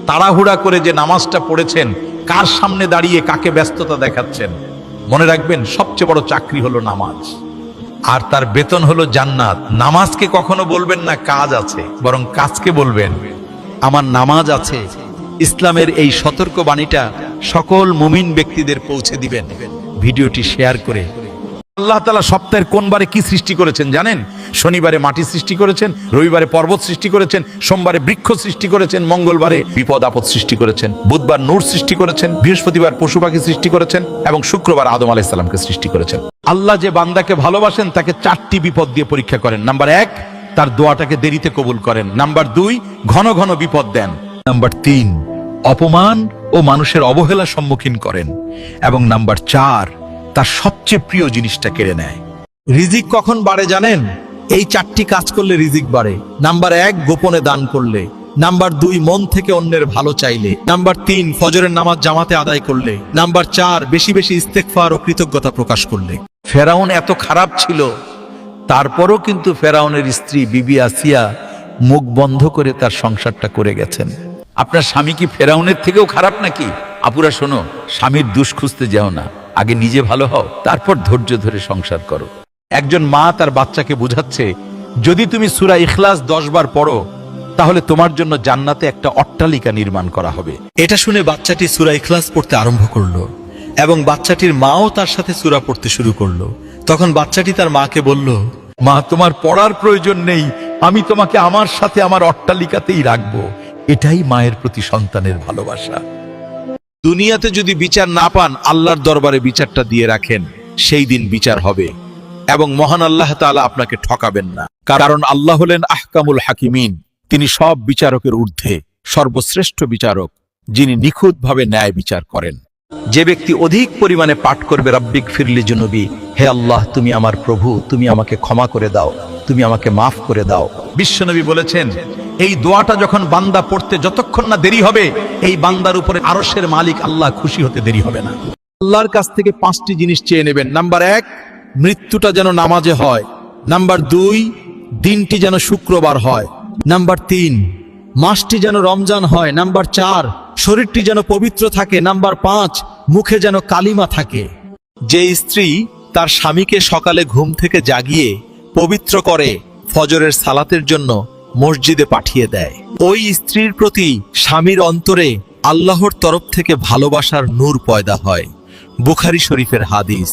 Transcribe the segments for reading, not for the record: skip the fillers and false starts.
তাড়াহুড়া করে যে নামাজটা পড়েছেন, কার সামনে দাঁড়িয়ে কাকে ব্যস্ততা দেখাচ্ছেন। মনে রাখবেন, সবচেয়ে বড় চাকরি হলো নামাজ, আর তার বেতন হলো জান্নাত। নামাজকে কখনো বলবেন না কাজ আছে, বরং কাজকে বলবেন আমার নামাজ আছে। ইসলামের এই সতর্ক বাণীটা সকল মুমিন ব্যক্তিদের পৌঁছে দিবেন ভিডিওটি শেয়ার করে। আল্লাহ তাআলা সপ্তাহের কোন বারে কি সৃষ্টি করেছেন জানেন? শনিবারে মাটি সৃষ্টি করেছেন, রবিবারে পর্বত সৃষ্টি করেছেন, সোমবারে বৃক্ষ সৃষ্টি করেছেন, মঙ্গলবারে বিপদ আপদ সৃষ্টি করেছেন, বুধবার নূর সৃষ্টি করেছেন, বৃহস্পতিবার পশু পাখি সৃষ্টি করেছেন এবং শুক্রবার আদম আলাইহিস সালামকে সৃষ্টি করেছেন। আল্লাহ যে বান্দাকে ভালোবাসেন তাকে 4টি বিপদ দিয়ে পরীক্ষা করেন। নাম্বার 1, তার দোয়াটাকে দেরিতে কবুল করেন। নাম্বার 2, ঘন ঘন বিপদ দেন। নাম্বার 3, অপমান ও মানুষের অবহেলার সম্মুখীন করেন। এবং নাম্বার 4, তার সবচেয়ে প্রিয় জিনিসটা কেড়ে নেয়। রিজিক কখন বাড়ে জানেন? এই 4টি কাজ করলে রিজিক বাড়ে। নাম্বার 1, গোপনে দান করলে। নাম্বার 2, মন থেকে অন্যের ভালো চাইলে। নাম্বার 3, ফজরের নামাজ জামাতে আদায় করলে। নাম্বার 4, বেশি বেশি ইস্তেগফার ও কৃতজ্ঞতা প্রকাশ করলে। ফেরাউন এত খারাপ ছিল, তারপরও কিন্তু ফেরাউনের স্ত্রী বিবি আসিয়া মুখ বন্ধ করে তার সংসারটা করে গেছেন। আপনার স্বামী কি ফেরাউনের থেকেও খারাপ নাকি? আপুরা শোনো, স্বামীর দুষ খুঁজতে যাও না, আগে নিজে ভালো হও, তারপর ধৈর্য ধরে সংসার করো। একজন মা তার বাচ্চাকে বোঝাচ্ছে, যদি তুমি সূরা ইখলাস 10 বার পড়ো তাহলে তোমার জন্য জান্নাতে একটা অট্টালিকা নির্মাণ করা হবে। এটা শুনে বাচ্চাটি সূরা ইখলাস পড়তে আরম্ভ করলো এবং বাচ্চাটির মাও তার সাথে সূরা পড়তে শুরু করলো। তখন বাচ্চাটি তার মাকে বলল, মা, তোমার পড়ার প্রয়োজন নেই, আমি তোমাকে আমার সাথে আমার অট্টালিকাতেই রাখবো। এটাই মায়ের প্রতি সন্তানের ভালোবাসা। দুনিয়াতে যদি বিচার না পান, আল্লাহর দরবারে বিচারটা দিয়ে রাখেন, সেই দিন বিচার হবে এবং মহান আল্লাহ তাআলা আপনাকে ঠকাবেন না। কারণ আল্লাহ হলেন আহকামুল হাকিমিন, তিনি সব বিচারকের ঊর্ধ্বে সর্বশ্রেষ্ঠ বিচারক, যিনি নিখুঁতভাবে ন্যায় বিচার করেন। যে ব্যক্তি অধিক পরিমাণে পাঠ করবে রাব্বিক ফিরলি জুনুবি, হে আল্লাহ তুমি আমার প্রভু, তুমি আমাকে ক্ষমা করে দাও, তুমি আমাকে মাফ করে দাও। বিশ্বনবী বলেছেন, এই দোয়াটা যখন বান্দা পড়তে যতক্ষণ না দেরি হবে, এই বান্দার উপরে আরশের মালিক আল্লাহ খুশি হতে দেরি হবে না। আল্লাহর কাছ থেকে 5টি জিনিস চেয়ে নেবেন। নাম্বার 1, মৃত্যুটা যেন নামাজে হয়। নাম্বার 2, দিনটি যেন শুক্রবার হয়। নাম্বার 3, মাসটি যেন রমজান হয়। নাম্বার 4, শরীরটি যেন পবিত্র থাকে। নাম্বার 5, মুখে যেন কালিমা থাকে। যে স্ত্রী তার স্বামীকে সকালে ঘুম থেকে জাগিয়ে পবিত্র করে ফজরের সালাতের জন্য মসজিদে পাঠিয়ে দেয়, ওই স্ত্রীর প্রতি স্বামীর অন্তরে আল্লাহর তরফ থেকে ভালোবাসার নূর পয়দা হয়। বুখারী শরীফের হাদিস।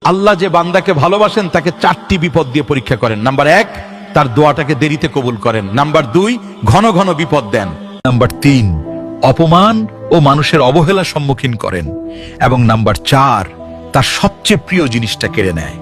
আল্লাহ যে বান্দাকে ভালোবাসেন তাকে 4টি বিপদ দিয়ে পরীক্ষা করেন। নাম্বার 1, তার দোয়াটাকে দেরিতে কবুল করেন। নাম্বার 2, ঘন ঘন বিপদ দেন। নাম্বার 3, অপমান ও মানুষের অবহেলার সম্মুখীন করেন। এবং নাম্বার 4, তার সবচেয়ে প্রিয় জিনিসটা কেড়ে নেয়।